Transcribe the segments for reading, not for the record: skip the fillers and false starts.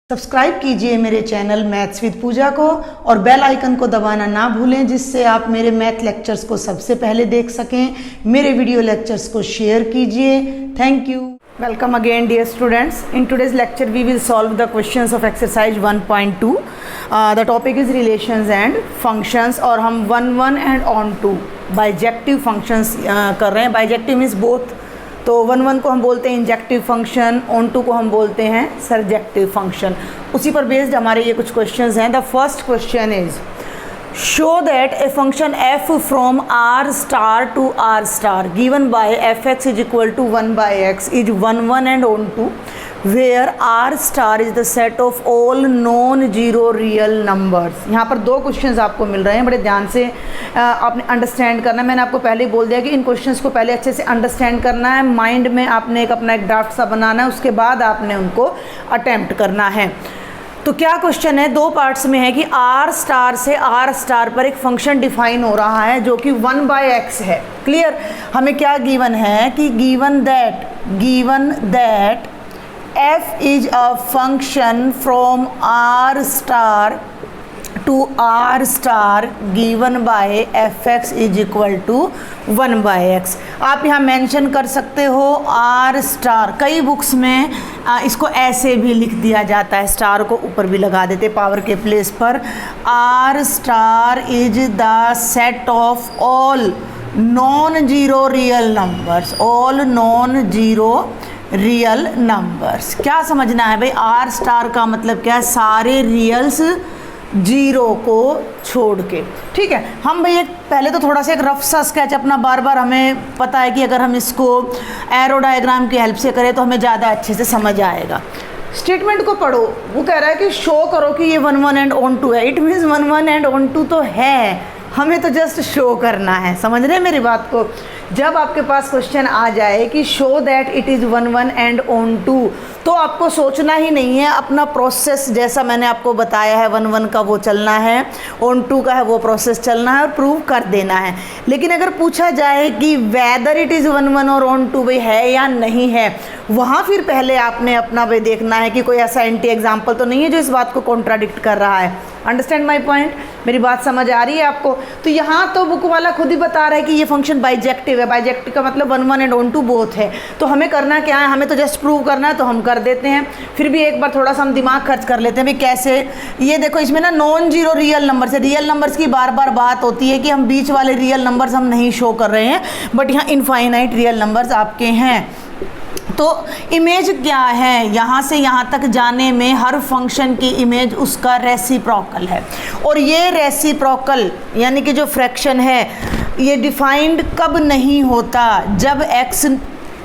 Subscribe कीजिए मेरे channel maths with पूजा को और बेल आइकन को दबाना ना भूलें, जिससे आप मेरे मैथ लेक्चर्स को सबसे पहले देख सकें। मेरे वीडियो लेक्चर्स को शेयर कीजिए। Thank you. Welcome again dear students. In today's lecture we will solve the questions of exercise 1.2। The topic is relations and functions और हम 1 and onto bijective functions कर रहे हैं। बाइजेक्टिव मीन्स बोथ, तो 1 को हम बोलते हैं इंजेक्टिव फंक्शन, ऑन टू को हम बोलते हैं सरजेक्टिव फंक्शन। उसी पर बेस्ड हमारे ये कुछ क्वेश्चंस हैं। The first question is show that a function f from r star to r star given by fx is equal to 1/x is 1 and onto where r star is the set of all non zero real numbers. यहाँ पर दो questions आपको मिल रहे हैं, बड़े ध्यान से आपने अंडरस्टैंड करना है। मैंने आपको पहले ही बोल दिया कि इन क्वेश्चंस को पहले अच्छे से अंडरस्टैंड करना है, माइंड में आपने अपना एक ड्राफ्ट सा बनाना है, उसके बाद आपने उनको अटेम्प्ट करना है। तो क्या क्वेश्चन है, दो पार्ट्स में है कि r स्टार से r स्टार पर एक फंक्शन डिफाइन हो रहा है जो कि 1/x है। क्लियर। हमें क्या गिवन है कि given that f is a function from r star to r star given by fx is equal to 1/x। आप यहाँ मेंशन कर सकते हो r स्टार। कई बुक्स में इसको ऐसे भी लिख दिया जाता है, स्टार को ऊपर भी लगा देते पावर के प्लेस पर। r star is the set of all non zero real numbers, all non zero real numbers. क्या समझना है भाई, आर स्टार का मतलब क्या है, सारे रियल्स जीरो को छोड़ के। ठीक है। हम भाई पहले तो थोड़ा सा एक रफ सा स्केच अपना बार बार हमें पता है कि अगर हम इसको एरो डायग्राम की हेल्प से करें तो हमें ज़्यादा अच्छे से समझ आएगा। स्टेटमेंट को पढ़ो, वो कह रहा है कि शो करो कि ये 1 एंड ऑन टू है। It means 1 and onto तो है, हमें तो जस्ट शो करना है। समझ रहे हैं मेरी बात को। जब आपके पास क्वेश्चन आ जाए कि show that it is 1 and onto, तो आपको सोचना ही नहीं है, अपना प्रोसेस जैसा मैंने आपको बताया है 1 का वो चलना है, ऑन टू का है वो प्रोसेस चलना है और प्रूव कर देना है। लेकिन अगर पूछा जाए कि वेदर इट इज़ 1 और ऑन टू भाई है या नहीं है, वहाँ फिर पहले आपने अपना भाई देखना है कि कोई ऐसा एंटी एग्जाम्पल तो नहीं है जो इस बात को कॉन्ट्राडिक्ट कर रहा है। Understand my point? मेरी बात समझ आ रही है आपको? तो यहाँ तो बुक वाला खुद ही बता रहा है कि ये फंक्शन बाइजेक्टिव है। बाइजेक्टिव का मतलब 1 एंड ऑन टू बोथ है। तो हमें करना क्या है, हमें तो जस्ट प्रूव करना है, तो हम कर देते हैं। फिर भी एक बार थोड़ा सा हम दिमाग खर्च कर लेते हैं भाई कैसे। ये देखो, इसमें ना नॉन जीरो रियल नंबर्स है। रियल नंबर्स की बार बार बात होती है कि हम बीच वाले रियल नंबर्स हम नहीं शो कर रहे हैं, बट यहाँ इनफाइनाइट रियल नंबर्स आपके हैं। तो इमेज क्या है, यहाँ से यहाँ तक जाने में हर फंक्शन की इमेज उसका रेसिप्रोकल है। और ये रेसिप्रोकल यानी कि जो फ्रैक्शन है, ये डिफाइंड कब नहीं होता, जब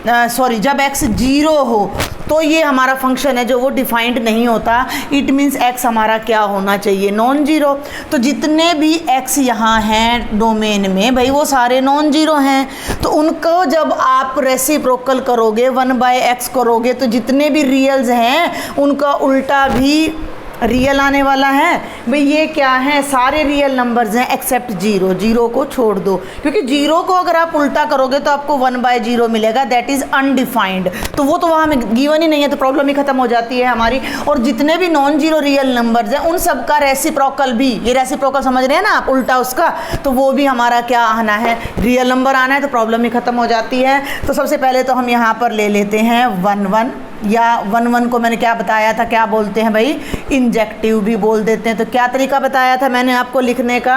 जब x 0 हो तो ये हमारा फंक्शन है जो वो डिफाइंड नहीं होता। इट मीन्स x हमारा क्या होना चाहिए, नॉन जीरो। तो जितने भी x यहाँ हैं डोमेन में भाई वो सारे नॉन जीरो हैं। तो उनको जब आप रेसिप्रोकल करोगे 1/x करोगे तो जितने भी रियल्स हैं उनका उल्टा भी रियल आने वाला है। भाई ये क्या है, सारे रियल नंबर्स हैं एक्सेप्ट 0। 0 को छोड़ दो, क्योंकि 0 को अगर आप उल्टा करोगे तो आपको 1/0 मिलेगा, दैट इज़ अनडिफाइंड। तो वो तो वहाँ में गिवन ही नहीं है, तो प्रॉब्लम ही खत्म हो जाती है हमारी। और जितने भी नॉन जीरो रियल नंबर्स हैं उन सब का रेसिप्रोकल भी, ये रेसिप्रोकल समझ रहे हैं ना आप, उल्टा उसका, तो वो भी हमारा क्या आना है, रियल नंबर आना है। तो प्रॉब्लम ही खत्म हो जाती है। तो सबसे पहले तो हम यहाँ पर ले लेते हैं 1 या 1 को मैंने क्या बताया था, क्या बोलते हैं भाई, इंजेक्टिव भी बोल देते हैं। तो क्या तरीका बताया था मैंने आपको लिखने का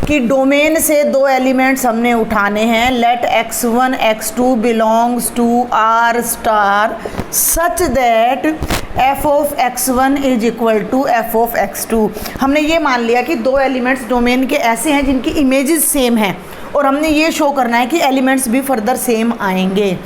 कि डोमेन से 2 एलिमेंट्स हमने उठाने हैं। Let x1 x2 belongs to r star such that f of x1 is equal to f of x2। हमने ये मान लिया कि 2 एलिमेंट्स डोमेन के ऐसे हैं जिनकी इमेजेस सेम हैं, और हमने ये शो करना है कि एलिमेंट्स भी फर्दर सेम आएंगे।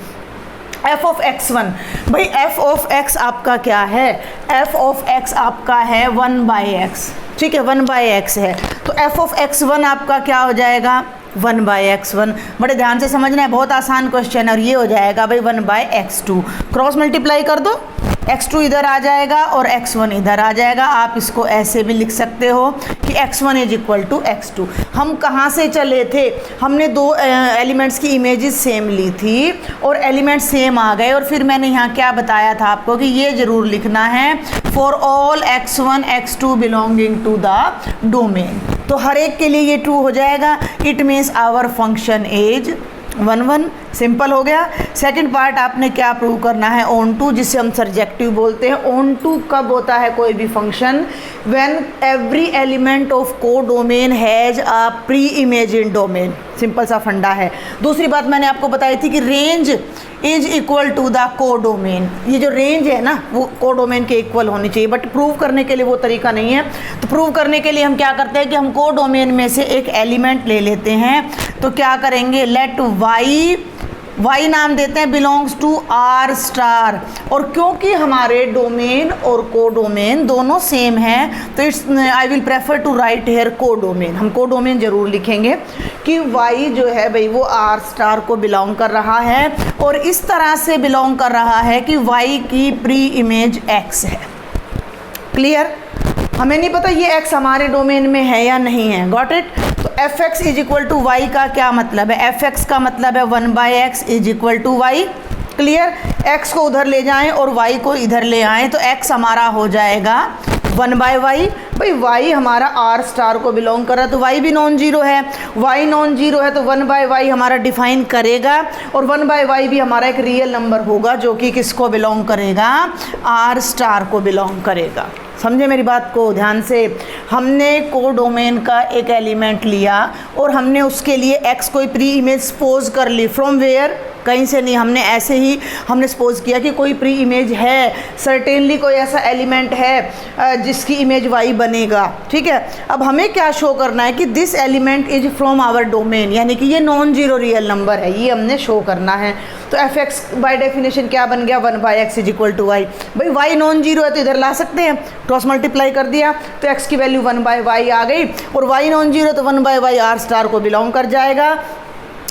f ऑफ x1, भाई f ऑफ x आपका क्या है, f ऑफ x आपका है 1/x। ठीक है, 1/x है। तो f ऑफ x1 आपका क्या हो जाएगा, 1/x1। बड़े ध्यान से समझना है, बहुत आसान क्वेश्चन है। और ये हो जाएगा भाई 1/x2। क्रॉस मल्टीप्लाई कर दो, x2 इधर आ जाएगा और x1 इधर आ जाएगा। आप इसको ऐसे भी लिख सकते हो कि x1 is equal to x2। हम कहाँ से चले थे, हमने दो एलिमेंट्स की इमेजेस सेम ली थी और एलिमेंट सेम आ गए, और फिर मैंने यहाँ क्या बताया था आपको कि ये ज़रूर लिखना है for all x1 x2 belonging to the domain. तो हर एक के लिए ये ट्रू हो जाएगा। It means our function is 1 1, simple हो गया। सेकंड पार्ट आपने क्या प्रूव करना है, ऑन टू, जिसे हम सर्जेक्टिव बोलते हैं। ऑन टू कब होता है कोई भी function, when every element of codomain has a preimage in domain. Simple सा फंडा है। दूसरी बात मैंने आपको बताई थी कि range is equal to the codomain. ये जो रेंज है ना वो को डोमेन के इक्वल होनी चाहिए, बट प्रूव करने के लिए वो तरीका नहीं है। तो प्रूव करने के लिए हम क्या करते हैं कि हम को डोमेन में से एक एलिमेंट ले लेते हैं। तो क्या करेंगे, लेट y नाम देते हैं बिलोंग्स टू आर स्टार। और क्योंकि हमारे डोमेन और को डोमेन दोनों सेम हैं तो it's I will prefer to write here codomain. हम को डोमेन जरूर लिखेंगे कि y जो है भाई वो आर स्टार को बिलोंग कर रहा है, और इस तरह से बिलोंग कर रहा है कि y की प्री इमेज x है। क्लियर? हमें नहीं पता ये x हमारे डोमेन में है या नहीं है। Got it? तो F X is equal to Y का क्या मतलब है, एफ एक्स का मतलब है 1/x is equal to Y. Clear? x को उधर ले जाएं और y को इधर ले आएं तो x हमारा हो जाएगा 1/y। भाई y हमारा r स्टार को बिलोंग कर रहा है तो y भी नॉन जीरो है, y नॉन जीरो है तो 1/y हमारा डिफाइन करेगा, और 1/y भी हमारा एक रियल नंबर होगा जो कि किसको बिलोंग करेगा, r स्टार को बिलोंग करेगा। समझे मेरी बात को ध्यान से। हमने को डोमेन का एक एलिमेंट लिया और हमने उसके लिए x कोई प्री इमेज सपोज कर ली। From where? कहीं से नहीं, हमने ऐसे ही हमने सपोज किया कि कोई प्री इमेज है, सर्टेनली कोई ऐसा एलिमेंट है जिसकी इमेज y बनेगा। ठीक है, अब हमें क्या शो करना है कि this element is from our domain, यानी कि ये नॉन जीरो रियल नंबर है, ये हमने शो करना है। तो एफ एक्स बाई डेफिनेशन क्या बन गया, 1/x is equal to Y. भाई y नॉन जीरो है तो इधर ला सकते हैं, क्रॉस मल्टीप्लाई कर दिया तो x की वैल्यू 1/y आ गई, और y नॉन जीरो तो 1/y आर स्टार को बिलोंग कर जाएगा।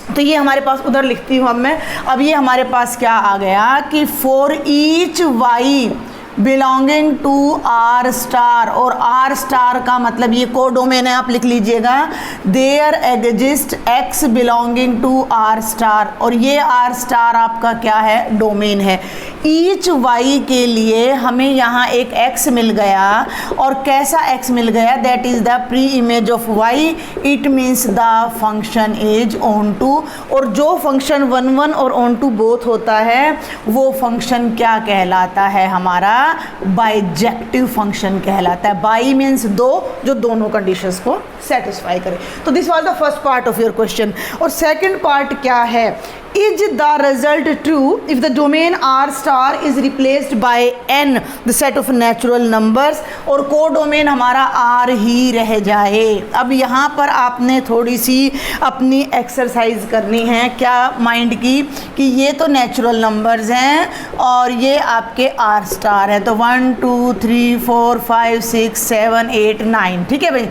तो ये हमारे पास उधर लिखती हूँ अब मैं। अब ये हमारे पास क्या आ गया कि for each y belonging to R star, और आर स्टार का मतलब ये को डोमेन है, आप लिख लीजिएगा, there exist x belonging to R star, और ये आर स्टार आपका क्या है, डोमेन है। ईच y के लिए हमें यहाँ एक x मिल गया, और कैसा x मिल गया, that is the pre image of y, it means the function is onto. और जो फंक्शन 1 1 और ऑन टू बोथ होता है वो फंक्शन क्या कहलाता है, हमारा बाइजेक्टिव फंक्शन कहलाता है। बाई मीन्स दो, जो दोनों कंडीशंस को सेटिस्फाई करे। तो this was the first part of your question. और सेकंड पार्ट क्या है, is the result true if the domain are star is replaced by n the set of natural numbers, और को डोमेन हमारा r ही रह जाए। अब यहाँ पर आपने थोड़ी सी अपनी एक्सरसाइज करनी है, क्या माइंड की, कि ये तो नेचुरल नंबर्स हैं और ये आपके r स्टार है, तो 1 2 3 4 5 6 7 8 9, ठीक है भाई।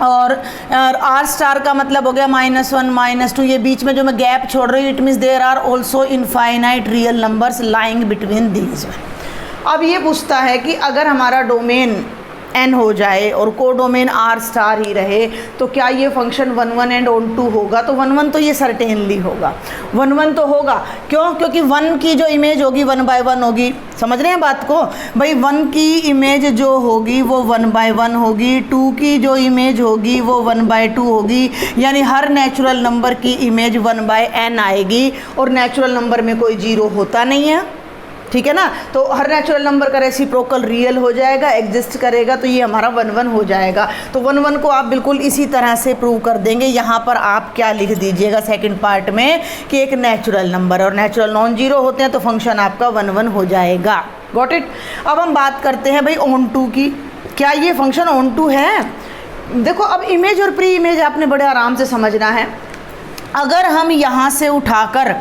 और आर स्टार का मतलब हो गया -1 -2, ये बीच में जो मैं गैप छोड़ रही हूँ, it means there are also infinite real numbers lying between these. अब ये पूछता है कि अगर हमारा डोमेन n हो जाए और को डोमेन r स्टार ही रहे तो क्या ये फंक्शन 1 1 एंड ऑन टू होगा, तो 1 1 तो ये सर्टेनली होगा, 1 1 तो होगा। क्यों? क्योंकि 1 की जो इमेज होगी 1/1 होगी। समझ रहे हैं बात को भाई, 1 की इमेज जो होगी वो 1/1 होगी, 2 की जो इमेज होगी वो 1/2 होगी, यानी हर नेचुरल नंबर की इमेज 1/n आएगी, और नेचुरल नंबर में कोई जीरो होता नहीं है, ठीक है ना। तो हर नेचुरल नंबर का रेसिप्रोकल रियल हो जाएगा, एग्जिस्ट करेगा, तो ये हमारा 1 1 हो जाएगा। तो 1 1 को आप बिल्कुल इसी तरह से प्रूव कर देंगे। यहाँ पर आप क्या लिख दीजिएगा सेकंड पार्ट में कि एक नेचुरल नंबर, और नेचुरल नॉन जीरो होते हैं तो फंक्शन आपका 1 1 हो जाएगा। Got it? अब हम बात करते हैं भाई ऑन टू की। क्या ये फंक्शन ऑन टू है? देखो अब इमेज और प्री इमेज आपने बड़े आराम से समझना है। अगर हम यहाँ से उठाकर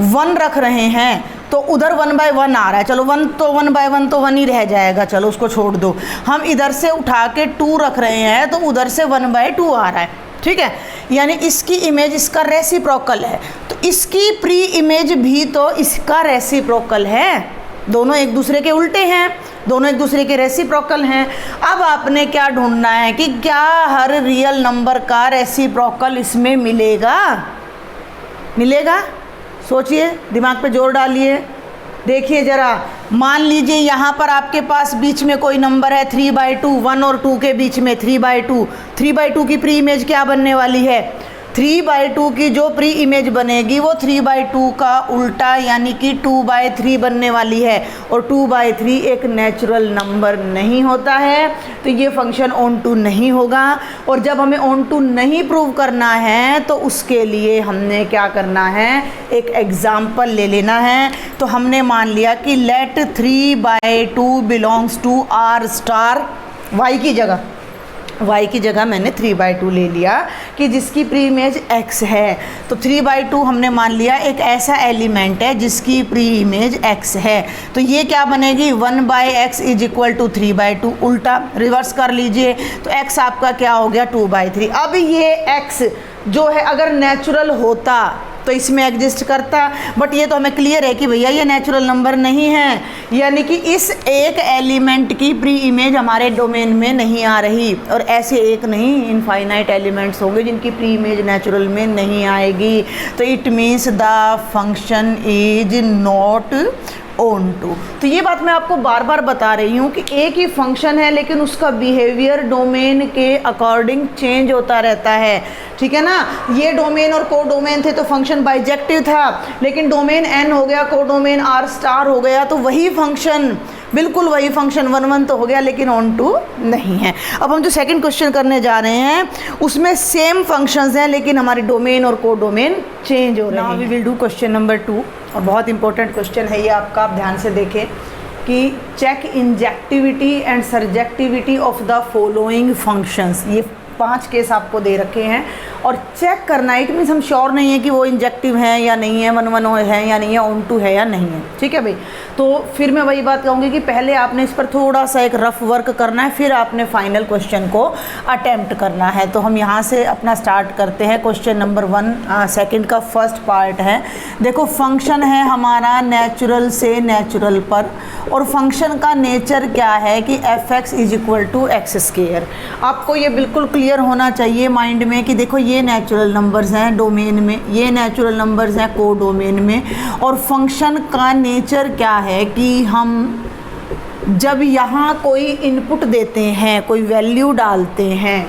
1 रख रहे हैं तो उधर 1/1 आ रहा है, चलो 1 तो 1/1 तो 1 ही रह जाएगा, चलो उसको छोड़ दो। हम इधर से उठा के 2 रख रहे हैं तो उधर से 1/2 आ रहा है, ठीक है, यानी इसकी इमेज इसका रेसिप्रोकल है, तो इसकी प्री इमेज भी तो इसका रेसिप्रोकल है। दोनों एक दूसरे के उल्टे हैं, दोनों एक दूसरे के रेसिप्रोकल हैं। अब आपने क्या ढूंढना है कि क्या हर रियल नंबर का रेसिप्रोकल इसमें मिलेगा? मिलेगा? सोचिए, दिमाग पे जोर डालिए। देखिए ज़रा, मान लीजिए यहाँ पर आपके पास बीच में कोई नंबर है 3/2, 1 और 2 के बीच में 3/2। 3/2 की प्री इमेज क्या बनने वाली है? 3/2 की जो प्री इमेज बनेगी वो 3/2 का उल्टा यानी कि 2/3 बनने वाली है, और 2/3 एक नेचुरल नंबर नहीं होता है, तो ये फंक्शन ऑन टू नहीं होगा। और जब हमें ऑन टू नहीं प्रूव करना है तो उसके लिए हमने क्या करना है, एक एग्जाम्पल ले लेना है। तो हमने मान लिया कि let 3/2 belongs to R star, y की जगह मैंने 3/2 ले लिया कि जिसकी प्री इमेज x है। तो 3/2 हमने मान लिया एक ऐसा एलिमेंट है जिसकी प्री इमेज x है, तो ये क्या बनेगी 1/x इज इक्वल टू 3/2। उल्टा रिवर्स कर लीजिए, तो x आपका क्या हो गया 2/3। अब ये x जो है अगर नेचुरल होता तो इसमें एग्जिस्ट करता, बट ये तो हमें क्लियर है कि भैया ये नेचुरल नंबर नहीं है, यानी कि इस एक एलिमेंट की प्री इमेज हमारे डोमेन में नहीं आ रही। और ऐसे एक नहीं, इनफाइनाइट एलिमेंट्स होंगे जिनकी प्री इमेज नेचुरल में नहीं आएगी। तो it means the function is not onto. तो ये बात मैं आपको बार बार बता रही हूँ कि एक ही फंक्शन है लेकिन उसका बिहेवियर डोमेन के अकॉर्डिंग चेंज होता रहता है, ठीक है ना। ये डोमेन और को डोमेन थे तो फंक्शन बाइजेक्टिव था, लेकिन डोमेन n हो गया, को डोमेन R स्टार हो गया, तो वही फंक्शन, बिल्कुल वही फंक्शन 1 तो हो गया लेकिन ऑन टू नहीं है। अब हम जो सेकंड क्वेश्चन करने जा रहे हैं उसमें सेम फंक्शंस हैं लेकिन हमारे डोमेन और को डोमेन चेंज हो रहे हैं। Now we will do question number 2, और बहुत इंपॉर्टेंट क्वेश्चन है ये आपका, आप ध्यान से देखें कि check injectivity and surjectivity of the following functions. ये 5 केस आपको दे रखे हैं और चेक करना है, इट मीन्स हम श्योर नहीं है कि वो इंजेक्टिव है या नहीं है, 1 है या नहीं है, ऑन टू है या नहीं है, ठीक है भाई। तो फिर मैं वही बात कहूँगी कि पहले आपने इस पर थोड़ा सा एक रफ वर्क करना है, फिर आपने फाइनल क्वेश्चन को अटेम्प्ट करना है। तो हम यहाँ से अपना स्टार्ट करते हैं। क्वेश्चन नंबर 1 सेकंड का फर्स्ट पार्ट है। देखो फंक्शन है हमारा नेचुरल से नेचुरल पर, और फंक्शन का नेचर क्या है कि f(x) is equal to x²। आपको ये बिल्कुल क्लियर होना चाहिए माइंड में कि देखो ये नेचुरल नंबर्स हैं डोमेन में, ये नेचुरल नंबर्स हैं को डोमेन में, और फंक्शन का नेचर क्या है कि हम जब यहाँ कोई इनपुट देते हैं, कोई वैल्यू डालते हैं,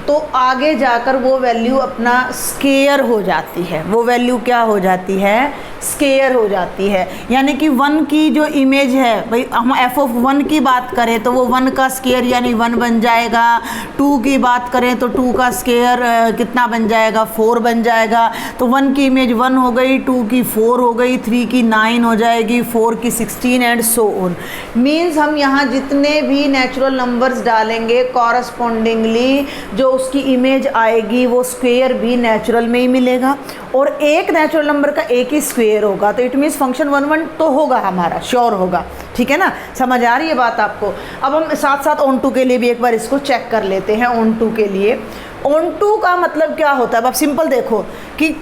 तो आगे जाकर वो वैल्यू अपना स्केयर हो जाती है। वो वैल्यू क्या हो जाती है? स्केयर हो जाती है। यानी कि 1 की जो इमेज है भाई, हम f(1) की बात करें तो वो 1 का स्केयर यानी 1 बन जाएगा। 2 की बात करें तो 2 का स्केयर कितना बन जाएगा? 4 बन जाएगा। तो 1 की इमेज 1 हो गई, 2 की 4 हो गई, 3 की 9 हो जाएगी, 4 की 16 एंड सो ऑन। मीन्स हम यहाँ जितने भी नेचुरल नंबर्स डालेंगे कॉरस्पॉन्डिंगली जो उसकी इमेज आएगी वो स्क्वेयर भी नेचुरल में ही मिलेगा, और एक नेचुरल नंबर का एक ही स्क्वेयर होगा। तो इट मीन्स फंक्शन 1 तो होगा हमारा, श्योर होगा, ठीक है ना। समझ आ रही है बात आपको? अब हम साथ साथ ऑन टू के लिए भी एक बार इसको चेक कर लेते हैं। ऑन टू के लिए, ऑन टू का मतलब क्या होता है? अब सिंपल देखो कि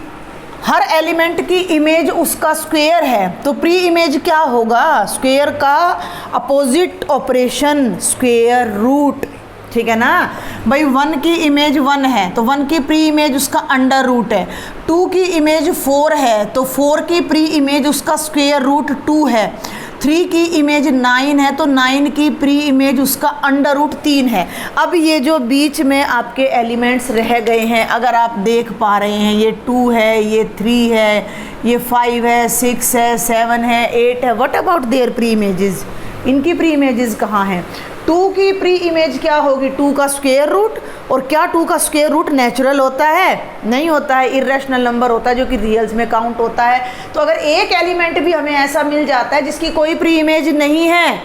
हर एलिमेंट की इमेज उसका स्क्वेयर है, तो प्री इमेज क्या होगा? स्क्वेयर का अपोजिट ऑपरेशन स्क्वेयर रूट, ठीक है ना भाई। 1 की इमेज 1 है तो 1 की प्री इमेज उसका अंडर रूट है। 2 की इमेज 4 है तो 4 की प्री इमेज उसका स्क्वेयर रूट 2 है। 3 की इमेज 9 है तो 9 की प्री इमेज उसका अंडर रूट 3 है। अब ये जो बीच में आपके एलिमेंट्स रह गए हैं, अगर आप देख पा रहे हैं, ये 2 है, ये 3 है, ये 5 है, 6 है, 7 है, 8 है, what about their pre images? इनकी प्री इमेजेस कहाँ हैं? 2 की प्री इमेज क्या होगी? 2 का स्क्वायर रूट। और क्या 2 का स्क्वायर रूट नेचुरल होता है? नहीं होता है, इरेशनल नंबर होता है जो कि रियल्स में काउंट होता है। तो अगर एक एलिमेंट भी हमें ऐसा मिल जाता है जिसकी कोई प्री इमेज नहीं है,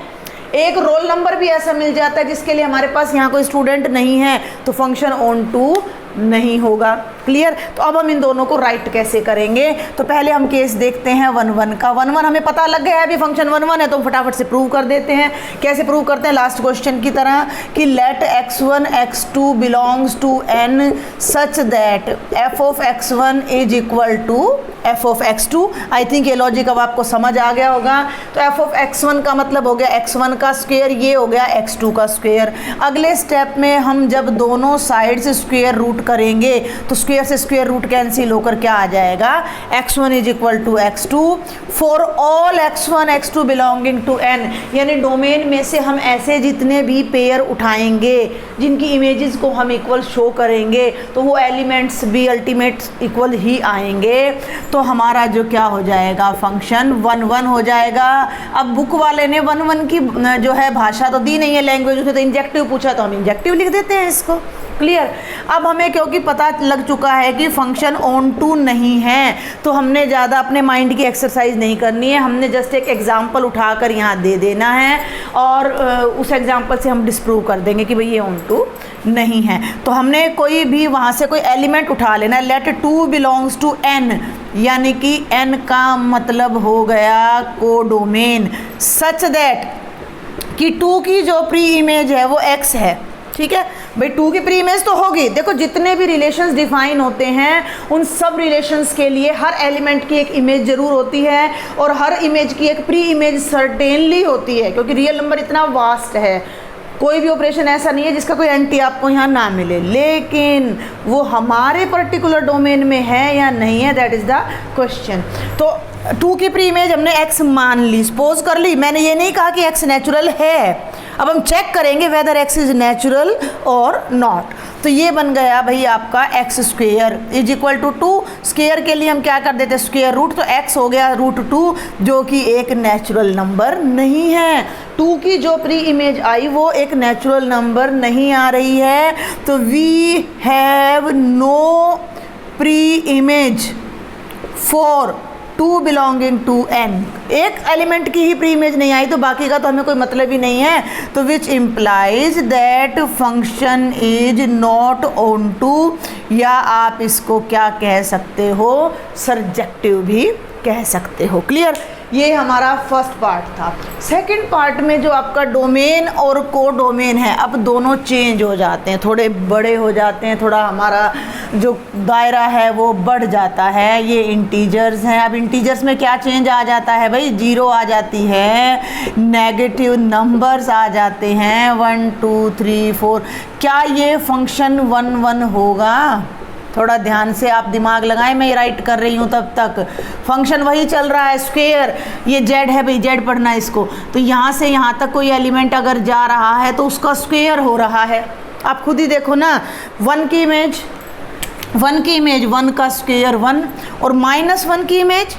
एक रोल नंबर भी ऐसा मिल जाता है जिसके लिए हमारे पास यहाँ कोई स्टूडेंट नहीं है, तो फंक्शन ऑन टू नहीं होगा। क्लियर? तो अब हम इन दोनों को राइट कैसे करेंगे? तो पहले हम केस देखते हैं 1 का। 1 हमें पता लग गया है अभी फंक्शन 1 है, तो हम फटाफट से प्रूव कर देते हैं। कैसे प्रूव करते हैं? लास्ट क्वेश्चन की तरह कि let x1 x2 belongs to n such that f(x1) is equal to F of x2। I think ये लॉजिक अब आपको समझ आ गया होगा। तो एफ ऑफ x1 का मतलब हो गया x1 का स्क्वायर, ये हो गया x2 का स्क्वायर। अगले स्टेप में हम जब दोनों साइड से स्क्वायर रूट करेंगे तो स्क्वायर से स्क्वायर रूट कैंसिल होकर क्या आ जाएगा, x1 is equal to x2 for all x1 x2 belonging to n। यानी डोमेन में से हम ऐसे जितने भी पेयर उठाएंगे जिनकी इमेजेस को हम इक्वल शो करेंगे तो वो एलिमेंट्स भी अल्टीमेट इक्वल ही आएंगे। तो हमारा जो क्या हो जाएगा, फंक्शन 1 1 हो जाएगा। अब बुक वाले ने 1 1 की जो है भाषा तो दी नहीं है, लैंग्वेज, उसे तो इंजेक्टिव पूछा तो हम इंजेक्टिव लिख देते हैं इसको। क्लियर। अब हमें क्योंकि पता लग चुका है कि फंक्शन ऑन टू नहीं है तो हमने ज़्यादा अपने माइंड की एक्सरसाइज नहीं करनी है, हमने जस्ट एक एग्जांपल उठाकर यहाँ दे देना है और उस एग्जांपल से हम डिस्प्रूव कर देंगे कि भाई ये ऑन टू नहीं है। तो हमने कोई भी वहाँ से कोई एलिमेंट उठा लेना है। लेट 2 बिलोंग्स टू n, यानी कि n का मतलब हो गया कोडोमेन, सच दैट कि 2 की जो प्री इमेज है वो x है। ठीक है भाई, 2 की प्री इमेज तो होगी। देखो जितने भी रिलेशंस डिफाइन होते हैं उन सब रिलेशंस के लिए हर एलिमेंट की एक इमेज जरूर होती है और हर इमेज की एक प्री इमेज सर्टेनली होती है, क्योंकि रियल नंबर इतना वास्ट है, कोई भी ऑपरेशन ऐसा नहीं है जिसका कोई एंटी आपको यहाँ ना मिले। लेकिन वो हमारे पर्टिकुलर डोमेन में है या नहीं है, दैट इज़ द क्वेश्चन। तो 2 की प्री इमेज हमने x मान ली, सपोज कर ली। मैंने ये नहीं कहा कि x नेचुरल है, अब हम चेक करेंगे वेदर x इज नेचुरल और नॉट। तो ये बन गया भाई आपका x square is equal to 2। Square के लिए हम क्या कर देते हैं, स्क्वेयर रूट, तो x हो गया √2 जो कि एक नेचुरल नंबर नहीं है। 2 की जो प्री इमेज आई वो एक नेचुरल नंबर नहीं आ रही है। तो we have no pre image for 2 belonging to n। एक एलिमेंट की ही प्री इमेज नहीं आई तो बाकी का तो हमें कोई मतलब ही नहीं है। तो which implies that function is not onto, या आप इसको क्या कह सकते हो, सर्जेक्टिव भी कह सकते हो। क्लियर। ये हमारा फर्स्ट पार्ट था। सेकंड पार्ट में जो आपका डोमेन और को डोमेन है, अब दोनों चेंज हो जाते हैं, थोड़े बड़े हो जाते हैं, थोड़ा हमारा जो दायरा है वो बढ़ जाता है। ये इंटीजर्स हैं। अब इंटीजर्स में क्या चेंज आ जाता है भाई, 0 आ जाती है, नेगेटिव नंबर्स आ जाते हैं 1 2 3 4। क्या ये फंक्शन 1 1 होगा? थोड़ा ध्यान से आप दिमाग लगाएं, मैं राइट कर रही हूँ तब तक। फंक्शन वही चल रहा है, स्क्वायर, ये जेड है भाई, जेड पढ़ना है इसको। तो यहाँ से यहाँ तक कोई एलिमेंट अगर जा रहा है तो उसका स्क्वायर हो रहा है। आप खुद ही देखो ना, 1 की इमेज 1 का स्क्वायर 1, और -1 की इमेज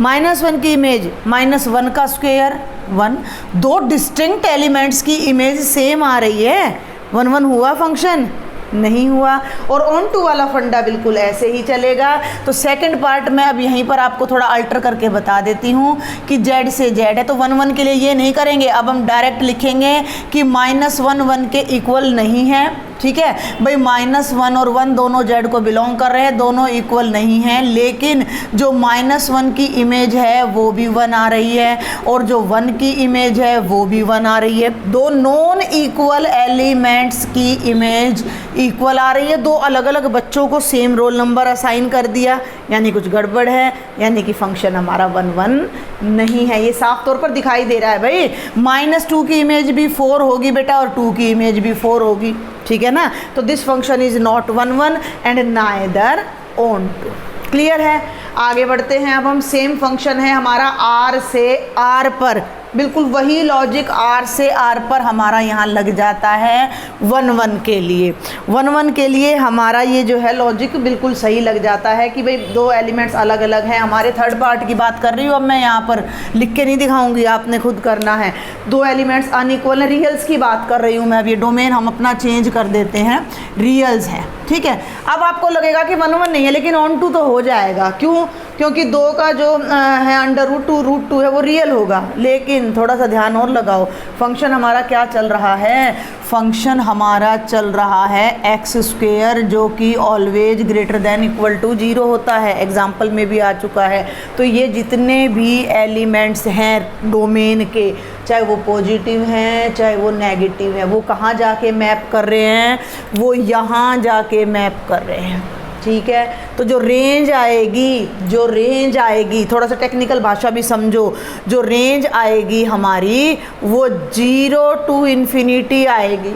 -1 की इमेज -1 का स्क्वायर 1। दो डिस्टिंक्ट एलिमेंट्स की इमेज सेम आ रही है, 1 1 हुआ फंक्शन? नहीं हुआ। और ऑन टू वाला फंडा बिल्कुल ऐसे ही चलेगा। तो सेकंड पार्ट में अब यहीं पर आपको थोड़ा अल्टर करके बता देती हूँ कि जेड से जेड है तो 1 1 के लिए ये नहीं करेंगे, अब हम डायरेक्ट लिखेंगे कि -1 1 के इक्वल नहीं है। ठीक है भाई, -1 और 1 दोनों जेड को बिलोंग कर रहे हैं, दोनों इक्वल नहीं हैं, लेकिन जो -1 की इमेज है वो भी 1 आ रही है और जो 1 की इमेज है वो भी 1 आ रही है। दो नॉन इक्वल एलिमेंट्स की इमेज इक्वल आ रही है। दो अलग अलग बच्चों को सेम रोल नंबर असाइन कर दिया, यानी कुछ गड़बड़ है, यानी कि फंक्शन हमारा 1 1 नहीं है। ये साफ तौर पर दिखाई दे रहा है भाई। -2 की इमेज भी 4 होगी बेटा और 2 की इमेज भी 4 होगी। ठीक है ना। तो this function is not 1 1 and neither onto. Clear है। आगे बढ़ते हैं। अब हम सेम फंक्शन है हमारा R से R पर, बिल्कुल वही लॉजिक R से R पर हमारा यहाँ लग जाता है 1 1 के लिए। 1 1 के लिए हमारा ये जो है लॉजिक बिल्कुल सही लग जाता है कि भाई दो एलिमेंट्स अलग अलग हैं। हमारे थर्ड पार्ट की बात कर रही हूँ, अब मैं यहाँ पर लिख के नहीं दिखाऊंगी, आपने खुद करना है। दो एलिमेंट्स अनइक्वल है, रियल्स की बात कर रही हूँ मैं। अब ये डोमेन हम अपना चेंज कर देते हैं, रियल्स हैं। ठीक है। अब आपको लगेगा कि 1 1 नहीं है, लेकिन ऑन टू तो हो जाएगा। क्यों? क्योंकि 2 का जो है √2 है वो रियल होगा। लेकिन थोड़ा सा ध्यान और लगाओ, फंक्शन हमारा क्या चल रहा है? फंक्शन हमारा चल रहा है x² जो कि always greater than equal to 0 होता है। एग्जाम्पल में भी आ चुका है। तो ये जितने भी एलिमेंट्स हैं डोमेन के, चाहे वो पॉजिटिव हैं चाहे वो नेगेटिव है, वो कहाँ जाके मैप कर रहे हैं? वो यहाँ जाके मैप कर रहे हैं। ठीक है। तो जो रेंज आएगी, थोड़ा सा टेक्निकल भाषा भी समझो, जो रेंज आएगी हमारी वो 0 टू इन्फिनिटी आएगी,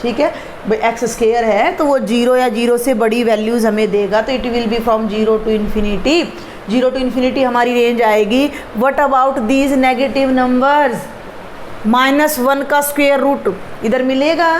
ठीक है। एक्स स्क्वायर है तो वो 0 या 0 से बड़ी वैल्यूज़ हमें देगा, तो it will be from 0 to infinity. 0 to infinity हमारी रेंज आएगी। What about these negative numbers? -1 का स्क्वायर रूट इधर मिलेगा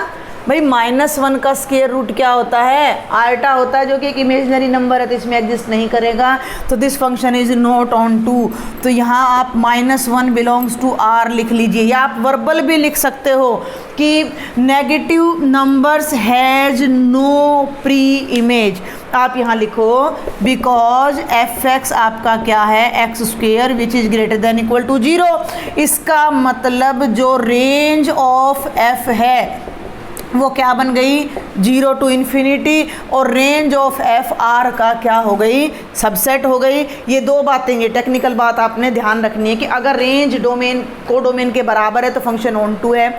भाई। -1 का स्क्वायर रूट क्या होता है? आयटा होता है, जो कि एक इमेजिनरी नंबर है, तो इसमें एग्जिस्ट नहीं करेगा। तो this function is not onto. तो यहाँ आप -1 बिलोंग्स टू R लिख लीजिए, या आप वर्बल भी लिख सकते हो कि negative numbers has no pre image. आप यहाँ लिखो बिकॉज fx आपका क्या है? x square which is greater than equal to 0। इसका मतलब जो रेंज ऑफ f है वो क्या बन गई? 0 टू इन्फिनिटी। और रेंज ऑफ एफ आर का क्या हो गई? सबसेट हो गई। ये दो बातें, ये टेक्निकल बात आपने ध्यान रखनी है कि अगर रेंज डोमेन कोडोमेन के बराबर है तो फंक्शन ऑन टू है,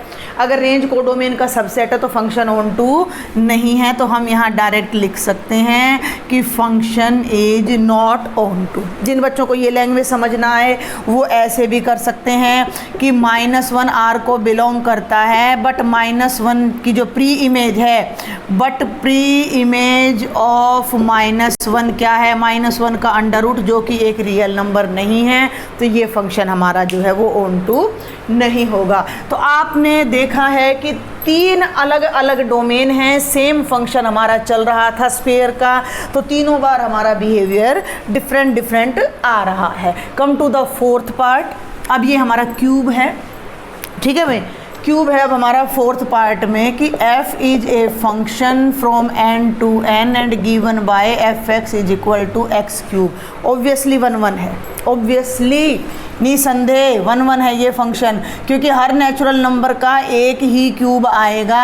अगर रेंज कोडोमेन का सबसेट है तो फंक्शन ऑन टू नहीं है। तो हम यहाँ डायरेक्ट लिख सकते हैं कि function is not onto. जिन बच्चों को ये लैंग्वेज समझना है वो ऐसे भी कर सकते हैं कि -1 आर को बिलोंग करता है, बट -1 की जो प्री इमेज है, बट प्री इमेज ऑफ -1 क्या है? -1 का अंडर रूट, जो कि एक रियल नंबर नहीं है। तो ये फंक्शन हमारा जो है वो ऑन टू नहीं होगा। तो आपने देखा है कि 3 अलग अलग डोमेन हैं, सेम फंक्शन हमारा चल रहा था स्फीयर का, तो तीनों बार हमारा बिहेवियर डिफरेंट आ रहा है। Come to the fourth part. अब ये हमारा क्यूब है, ठीक है भाई, क्यूब है अब हमारा फोर्थ पार्ट में कि f is a function from n to n and given by fx is equal to x cube. Obviously 1 1 है, ऑब्वियसली निसंदेह 1 1 है ये फंक्शन, क्योंकि हर नेचुरल नंबर का एक ही क्यूब आएगा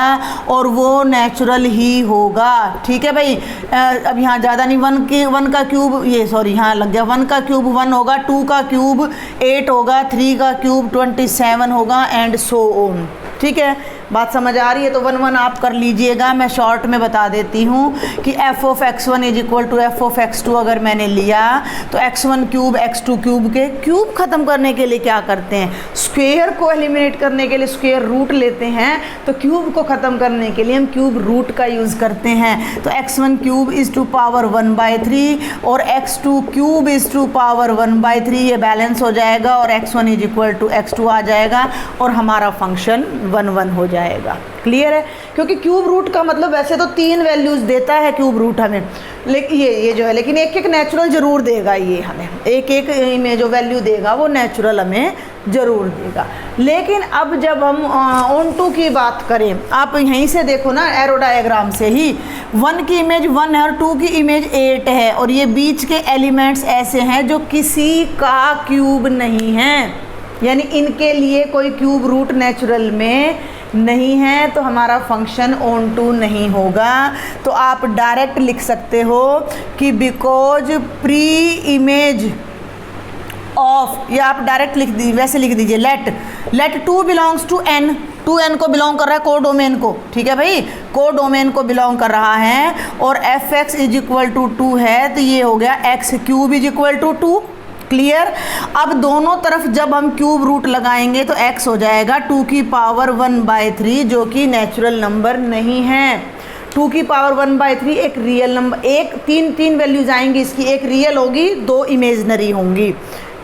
और वो नेचुरल ही होगा, ठीक है भाई। अब यहाँ ज़्यादा नहीं, 1 का क्यूब, ये सॉरी यहाँ लग गया, 1 का क्यूब 1 होगा, 2 का क्यूब 8 होगा, 3 का क्यूब 27 होगा एंड सो ऑन, ठीक है। बात समझ आ रही है? तो 1 1 आप कर लीजिएगा। मैं शॉर्ट में बता देती हूँ कि f of x1 is equal to f of x2 अगर मैंने लिया तो x1 क्यूब x2 क्यूब के क्यूब ख़त्म करने के लिए क्या करते हैं? स्क्वायर को एलिमिनेट करने के लिए स्क्वायर रूट लेते हैं, तो क्यूब को ख़त्म करने के लिए हम क्यूब रूट का यूज़ करते हैं। तो x1 cube is to power 1/3 और x2 cube is to power 1/3, ये बैलेंस हो जाएगा और x1 is equal to x2 आ जाएगा और हमारा फंक्शन 1 1 हो जाएगा। क्लियर है? क्योंकि क्यूब रूट का मतलब वैसे तो 3 वैल्यूज़ देता है क्यूब रूट हमें, लेकिन ये जो है, लेकिन एक एक नेचुरल ज़रूर देगा, ये हमें एक एक में जो वैल्यू देगा वो नेचुरल हमें ज़रूर देगा। लेकिन अब जब हम ऑन टू की बात करें, आप यहीं से देखो ना एरो डायग्राम से ही, 1 की इमेज 1 है और 2 की इमेज 8 है, और ये बीच के एलिमेंट्स ऐसे हैं जो किसी का क्यूब नहीं है, यानी इनके लिए कोई क्यूब रूट नेचुरल में नहीं है, तो हमारा फंक्शन ऑन टू नहीं होगा। तो आप डायरेक्ट लिख सकते हो कि बिकॉज प्री इमेज ऑफ, या आप डायरेक्ट लिख दी, वैसे लिख दीजिए late 2 belongs to n, 2n को बिलोंग कर रहा है कोडोमेन को, ठीक है भाई, कोडोमेन को बिलोंग कर रहा है, और fx इज इक्वल टू 2 है, तो ये हो गया x cube is equal to 2। Clear? अब दोनों तरफ जब हम क्यूब रूट लगाएंगे तो x हो जाएगा 2 की पावर 1/3, जो कि नेचुरल नंबर नहीं है। 2 की पावर 1/3 एक रियल नंबर, एक तीन वैल्यूज आएंगी इसकी, एक रियल होगी, 2 इमेजनरी होंगी,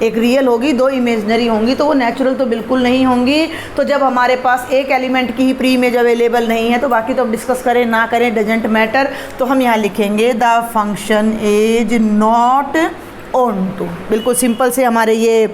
एक रियल होगी, 2 इमेजनरी होंगी, तो वो नेचुरल तो बिल्कुल नहीं होंगी। तो जब हमारे पास एक एलिमेंट की ही प्री इमेज अवेलेबल नहीं है, तो बाकी तो अब डिस्कस करें ना करें डजेंट मैटर, तो हम यहाँ लिखेंगे the function is not onto. बिल्कुल सिंपल से हमारे ये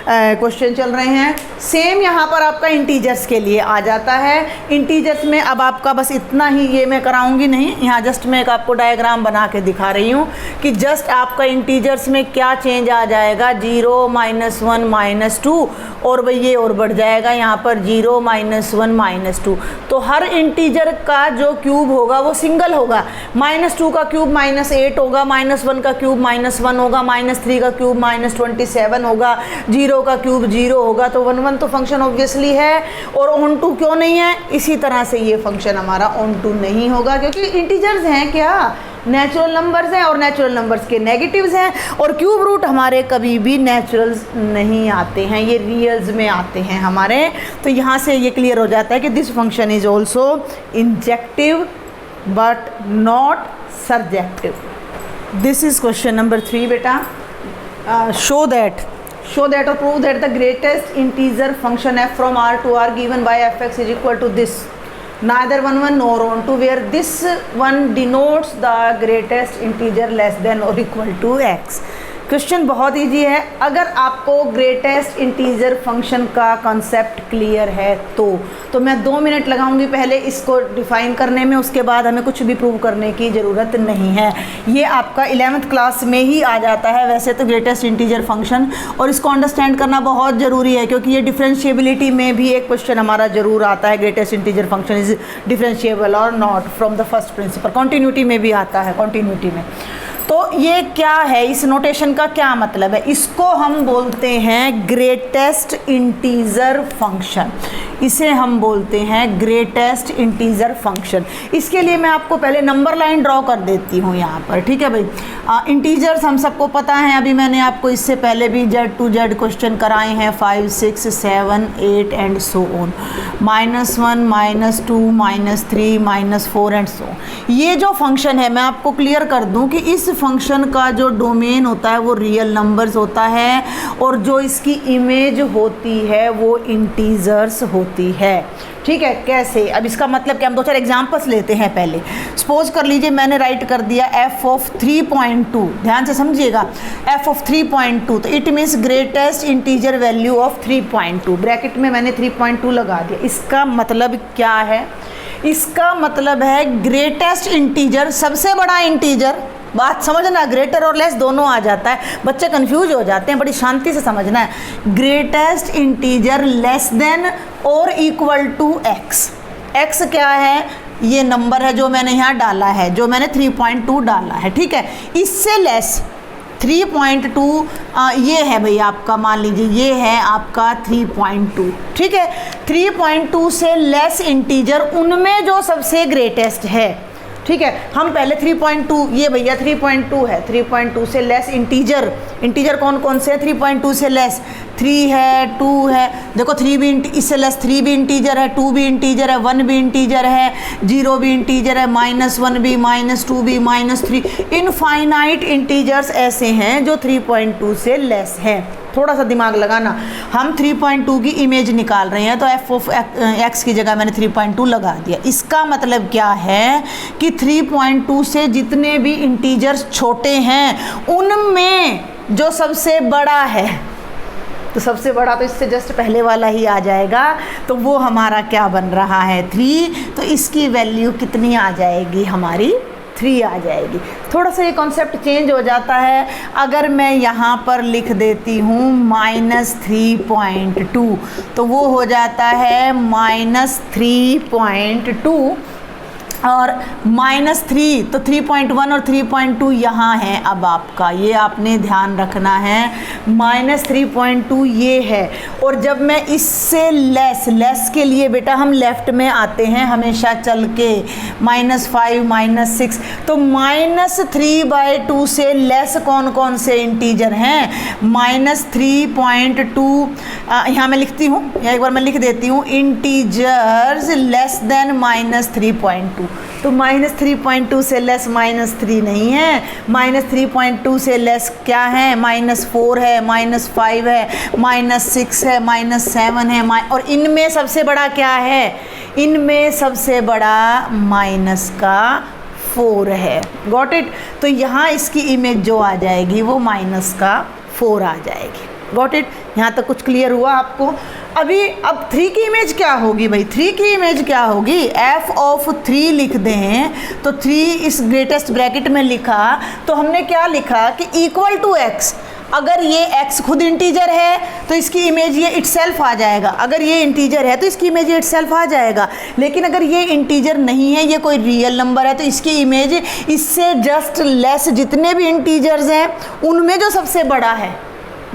क्वेश्चन चल रहे हैं। सेम यहाँ पर आपका इंटीजर्स के लिए आ जाता है। इंटीजर्स में अब आपका बस इतना ही, ये मैं कराऊंगी नहीं, यहाँ जस्ट मैं एक आपको डायग्राम बना के दिखा रही हूँ कि जस्ट आपका इंटीजर्स में क्या चेंज आ जाएगा, 0 -1 -2, और वही ये और बढ़ जाएगा यहाँ पर 0 -1 -2। तो हर इंटीजर का जो क्यूब होगा वो सिंगल होगा। -2 का क्यूब -8 होगा, -1 का क्यूब -1 होगा, -3 का क्यूब -27 होगा, 0 का क्यूब 0 होगा। तो 1 1 तो फंक्शन ऑब्वियसली है, और ऑन टू क्यों नहीं है? इसी तरह से ये फंक्शन हमारा ऑन टू नहीं होगा, क्योंकि इंटीजर्स हैं क्या, नेचुरल नंबर्स हैं और नेचुरल नंबर्स के नेगेटिव्स हैं, और क्यूब रूट हमारे कभी भी नेचुरल्स नहीं आते हैं, ये रियल्स में आते हैं हमारे। तो यहाँ से ये क्लियर हो जाता है कि this function is also injective but not surjective. This is question number 3 बेटा। show that or prove that the greatest integer function f from r to r given by fx is equal to this, neither 1 1 nor 1 2, where this one denotes the greatest integer less than or equal to x। Question बहुत easy है। अगर आपको greatest integer function का concept clear है तो मैं 2 minute लगाऊंगी पहले इसको डिफाइन करने में, उसके बाद हमें कुछ भी प्रूव करने की ज़रूरत नहीं है। ये आपका 11th क्लास में ही आ जाता है वैसे तो ग्रेटेस्ट इंटीजर फंक्शन, और इसको अंडरस्टैंड करना बहुत ज़रूरी है क्योंकि ये डिफरेंशिएबिलिटी में भी एक क्वेश्चन हमारा ज़रूर आता है, greatest integer function is differentiable और not from the first principle. Continuity में भी आता है, कॉन्टिन्यूटी में। तो ये क्या है, इस नोटेशन का क्या मतलब है? इसको हम बोलते हैं ग्रेटेस्ट इंटीजर फंक्शन, इसे हम बोलते हैं ग्रेटेस्ट इंटीजर फंक्शन। इसके लिए मैं आपको पहले नंबर लाइन ड्रॉ कर देती हूँ यहाँ पर, ठीक है भाई। इंटीजर्स हम सबको पता है, अभी मैंने आपको इससे पहले भी Z to Z क्वेश्चन कराए हैं, 5 6 7 8 and so on, -1 -2 -3 -4 and so. ये जो फंक्शन है मैं आपको क्लियर कर दूँ कि इस फंक्शन का जो डोमेन होता है वो रियल नंबर्स होता है, और जो इसकी इमेज होती है वो इंटीजर्स होती है, ठीक है। कैसे? अब इसका मतलब क्या, हम 2-4 एग्जांपल्स लेते हैं पहले। सपोज कर लीजिए मैंने राइट कर दिया f ऑफ 3.2, ध्यान से समझिएगा, f ऑफ 3.2, तो it means greatest integer value of 3.2, bracket में मैंने 3.2 लगा दिया। इसका मतलब क्या है? इसका मतलब है ग्रेटेस्ट इंटीजर, सबसे बड़ा इंटीजर। बात समझना, ग्रेटर और लेस दोनों आ जाता है, बच्चे कंफ्यूज हो जाते हैं, बड़ी शांति से समझना है। ग्रेटेस्ट इंटीजर लेस देन और इक्वल टू एक्स। एक्स क्या है? ये नंबर है जो मैंने यहाँ डाला है, जो मैंने 3.2 डाला है, ठीक है। इससे लेस 3.2 ये है भाई आपका, मान लीजिए ये है आपका 3.2, ठीक है। 3.2 से लेस इंटीजर उनमें जो सबसे ग्रेटेस्ट है, ठीक है। हम पहले 3.2, ये भैया 3.2 है, 3.2 से लेस इंटीजर कौन कौन से है? 3.2 से लेस 3 है, 2 है, देखो 3 भी इससे लेस 3 भी इंटीजर है, 2 भी इंटीजर है, 1 भी इंटीजर है, 0 भी इंटीजर है, -1 भी, -2 भी, -3, इनफाइनाइट इंटीजर्स ऐसे हैं जो 3.2 से लेस हैं। थोड़ा सा दिमाग लगाना, हम 3.2 की इमेज निकाल रहे हैं तो f ऑफ x की जगह मैंने 3.2 लगा दिया। इसका मतलब क्या है कि 3.2 से जितने भी इंटीजर्स छोटे हैं उनमें जो सबसे बड़ा है, तो सबसे बड़ा तो इससे जस्ट पहले वाला ही आ जाएगा, तो वो हमारा क्या बन रहा है? 3। तो इसकी वैल्यू कितनी आ जाएगी? हमारी 3 आ जाएगी। थोड़ा सा ये कॉन्सेप्ट चेंज हो जाता है। अगर मैं यहाँ पर लिख देती हूँ -3.2 तो वो हो जाता है -3.2 और -3, तो 3.1 और 3.2 यहाँ है। अब आपका ये आपने ध्यान रखना है, -3.2 ये है, और जब मैं इससे लेस के लिए बेटा हम लेफ़्ट में आते हैं हमेशा चल के, -5 -6, तो -3/2 से लेस कौन कौन से इंटीजर हैं? -3.2 यहाँ मैं लिखती हूँ, या एक बार मैं लिख देती हूँ, इंटीजर्स लेस देन -3.2। तो -3.2 से लेस -3 नहीं है, -3.2 से लेस क्या है? -4 है, -5 है, -6 है, -7 है, और इनमें सबसे बड़ा क्या है? इनमें सबसे बड़ा -4 है। Got it? तो यहाँ इसकी इमेज जो आ जाएगी वो -4 आ जाएगी। Got it? यहाँ तक कुछ क्लियर हुआ आपको? अब 3 की इमेज क्या होगी भाई? 3 की इमेज क्या होगी? f ऑफ 3 लिख दें तो 3 इस ग्रेटेस्ट ब्रैकेट में लिखा तो हमने क्या लिखा कि इक्वल टू x। अगर ये x खुद इंटीजर है तो इसकी इमेज ये इटसेल्फ आ जाएगा, अगर ये इंटीजर है तो इसकी इमेज ये इटसेल्फ आ जाएगा। लेकिन अगर ये इंटीजर नहीं है, ये कोई रियल नंबर है, तो इसकी इमेज इससे जस्ट लेस जितने भी इंटीजर्स हैं उनमें जो सबसे बड़ा है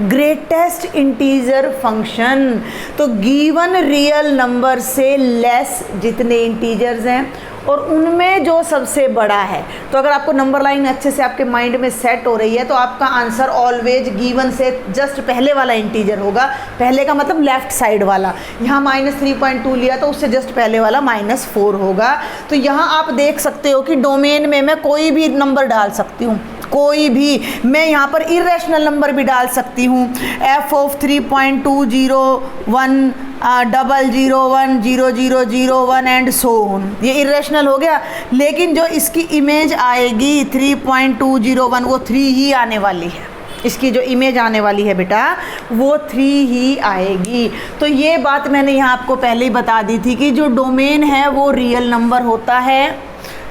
ग्रेटेस्ट इंटीजर फंक्शन। तो गिवन रियल नंबर से लेस जितने इंटीजर्स हैं और उनमें जो सबसे बड़ा है। तो अगर आपको नंबर लाइन अच्छे से आपके माइंड में सेट हो रही है तो आपका आंसर ऑलवेज गिवन से जस्ट पहले वाला इंटीजर होगा। पहले का मतलब लेफ्ट साइड वाला। यहाँ -3.2 लिया तो उससे जस्ट पहले वाला -4 होगा। तो यहाँ आप देख सकते हो कि डोमेन में मैं कोई भी नंबर डाल सकती हूँ, कोई भी। मैं यहाँ पर इरेशनल नंबर भी डाल सकती हूँ, f of 3.201 001 0001 and so on. ये इरेशनल हो गया, लेकिन जो इसकी इमेज आएगी 3.201 वो 3 ही आने वाली है। इसकी जो इमेज आने वाली है बेटा वो 3 ही आएगी। तो ये बात मैंने यहाँ आपको पहले ही बता दी थी कि जो डोमेन है वो रियल नंबर होता है,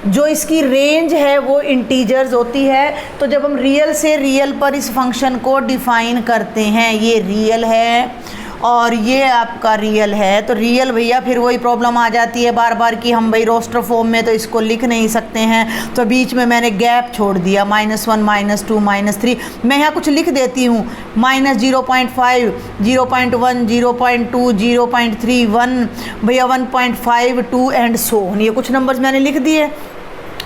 जो इसकी रेंज है वो इंटीजर्स होती है। तो जब हम रियल से रियल पर इस फंक्शन को डिफाइन करते हैं, ये रियल है और ये आपका रियल है, तो रियल भैया फिर वही प्रॉब्लम आ जाती है बार बार कि हम भाई रोस्टर फॉर्म में तो इसको लिख नहीं सकते हैं। तो बीच में मैंने गैप छोड़ दिया, -1 -2 -3। मैं यहाँ कुछ लिख देती हूँ, -0.5 0.1 0.2 0.3 1 भैया 1.5 2 एंड सो ऑन। ये कुछ नंबर्स मैंने लिख दिए।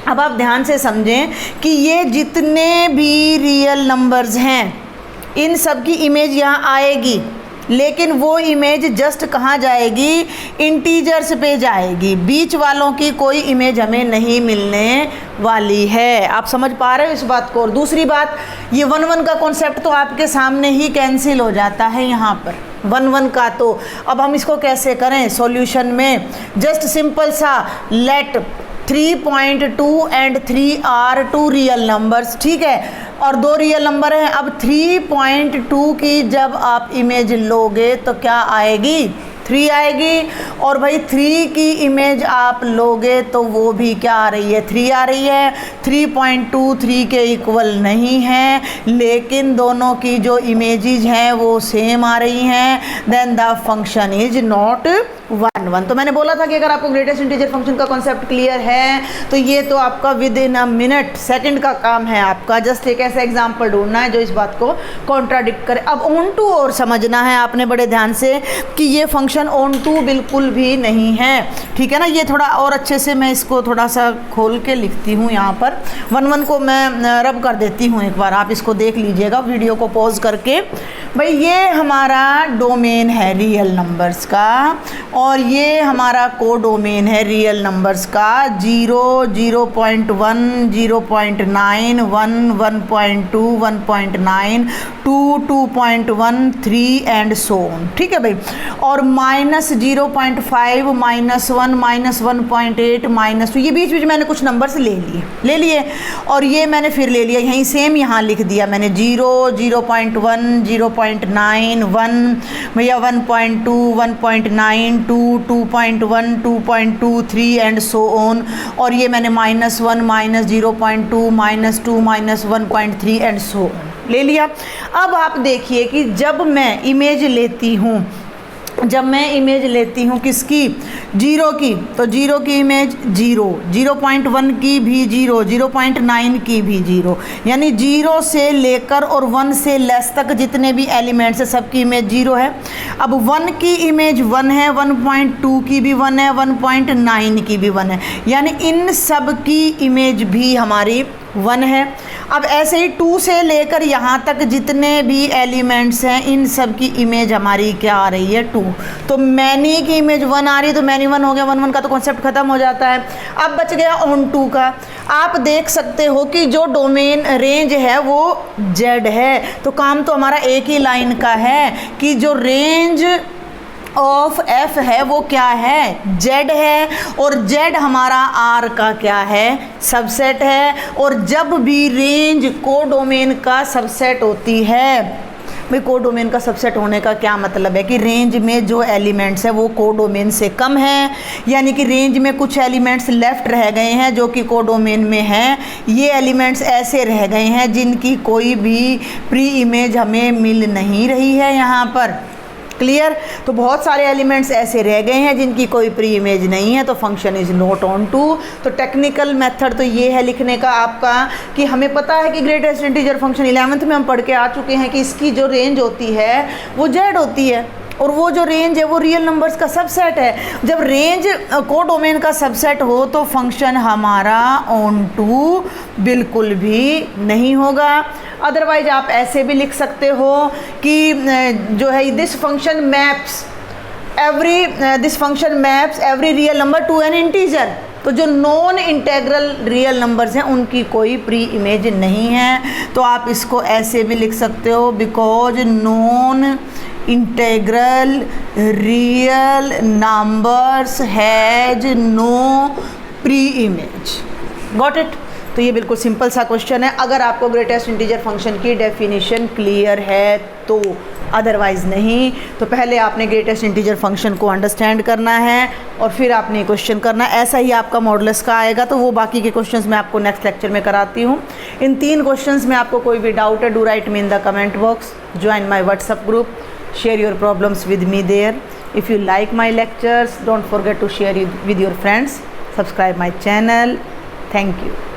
अब आप ध्यान से समझें कि ये जितने भी रियल नंबर्स हैं इन सब की इमेज यहाँ आएगी, लेकिन वो इमेज जस्ट कहाँ जाएगी, इंटीजर्स पे जाएगी। बीच वालों की कोई इमेज हमें नहीं मिलने वाली है। आप समझ पा रहे हो इस बात को। और दूसरी बात, ये 1 का कॉन्सेप्ट तो आपके सामने ही कैंसिल हो जाता है यहाँ पर 1 का। तो अब हम इसको कैसे करें सॉल्यूशन में, जस्ट सिंपल सा let 3.2 and 3 are 2 real numbers, ठीक है, और 2 रियल नंबर हैं। अब 3.2 की जब आप इमेज लोगे तो क्या आएगी, 3 आएगी। और भाई 3 की इमेज आप लोगे तो वो भी क्या आ रही है, 3 आ रही है। 3.2 3 के इक्वल नहीं है, लेकिन दोनों की जो इमेजेस हैं वो सेम आ रही हैं। Then the function is not 1 तो मैंने बोला था कि अगर आपको ग्रेटेस्ट इंटीजर फंक्शन का कॉन्सेप्ट क्लियर है तो ये तो आपका within a minute second का काम है आपका। जस्ट एक ऐसा एग्जांपल ढूंढना है जो इस बात को कॉन्ट्राडिक्ट करे। अब ऑन टू और समझना है आपने बड़े ध्यान से कि ये फंक्शन ऑन टू बिल्कुल भी नहीं है, ठीक है ना। ये थोड़ा और अच्छे से मैं इसको थोड़ा सा खोल के लिखती हूँ। यहाँ पर 1 को मैं रब कर देती हूँ, एक बार आप इसको देख लीजिएगा वीडियो को पॉज करके। भाई ये हमारा डोमेन है रियल नंबर्स का और ये हमारा कोडोमेन है रियल नंबर्स का। 0 0.1 0.9 1 1.2 1.9 2 2.1 3 एंड सो ऑन, ठीक है भाई। और -0.5 -1 -1.8 -2 ये बीच बीच मैंने कुछ नंबर्स ले लिए और ये मैंने फिर ले लिया यहीं सेम यहाँ लिख दिया मैंने 0 0.1 0.9 1 भैया 1.2 1.9 2 2.1 2.2 3 एंड सो ऑन। और ये मैंने -1 -0.2 -2 -1.3 एंड सो ऑन ले लिया। अब आप देखिए कि जब मैं इमेज लेती हूँ किसकी, 0 की, तो 0 की इमेज 0 0.1 की भी 0 0.9 की भी 0, यानी 0 से लेकर और 1 से लेस तक जितने भी एलिमेंट्स है सबकी इमेज 0 है। अब 1 की इमेज 1 है, 1.2 की भी 1 है, 1.9 की भी 1 है, यानी इन सब की इमेज भी हमारी 1 है। अब ऐसे ही 2 से लेकर यहाँ तक जितने भी एलिमेंट्स हैं इन सब की इमेज हमारी क्या आ रही है, 2। तो मैनी की इमेज 1 आ रही है तो मैनी 1 हो गया, 1 का तो कॉन्सेप्ट खत्म हो जाता है। अब बच गया ऑन टू का। आप देख सकते हो कि जो डोमेन रेंज है वो Z है, तो काम तो हमारा एक ही लाइन का है कि जो रेंज ऑफ F है वो क्या है, Z है, और Z हमारा R का क्या है, सबसेट है। और जब भी रेंज कोडोमेन का सबसेट होती है, भाई कोडोमेन का सबसेट होने का क्या मतलब है कि रेंज में जो एलिमेंट्स है वो कोडोमेन से कम है, यानी कि रेंज में कुछ एलिमेंट्स लेफ्ट रह गए हैं जो कि कोडोमेन में हैं। ये एलिमेंट्स ऐसे रह गए हैं जिनकी कोई भी प्री इमेज हमें मिल नहीं रही है यहाँ पर, क्लियर। तो बहुत सारे एलिमेंट्स ऐसे रह गए हैं जिनकी कोई प्री इमेज नहीं है, तो function is not onto. तो टेक्निकल मेथड तो ये है लिखने का आपका कि हमें पता है कि ग्रेटेस्ट इंटीजर फंक्शन 11th में हम पढ़ के आ चुके हैं कि इसकी जो रेंज होती है वो जेड होती है, और वो जो रेंज है वो रियल नंबर्स का सबसेट है। जब रेंज कोडोमेन का सबसेट हो तो फंक्शन हमारा ऑन टू बिल्कुल भी नहीं होगा। अदरवाइज आप ऐसे भी लिख सकते हो कि जो है this function maps every real number two N integer. तो जो नॉन इंटेग्रल रियल नंबर्स हैं उनकी कोई प्री इमेज नहीं है, तो आप इसको ऐसे भी लिख सकते हो, because non integral real numbers has no pre image. Got it. तो ये बिल्कुल सिंपल सा क्वेश्चन है, अगर आपको ग्रेटेस्ट इंटीजर फंक्शन की डेफिनेशन क्लियर है तो, अदरवाइज़ नहीं। तो पहले आपने ग्रेटेस्ट इंटीजर फंक्शन को अंडरस्टैंड करना है और फिर आपने क्वेश्चन करना है। ऐसा ही आपका मॉडुलस का आएगा, तो वो बाकी के क्वेश्चंस मैं आपको नेक्स्ट लेक्चर में कराती हूँ। इन 3 क्वेश्चंस में आपको कोई भी डाउट है, do write me in the comment box, join my WhatsApp group, share your problems with me there. If you like my lectures, don't forget to share it with your friends. Subscribe my channel. Thank you.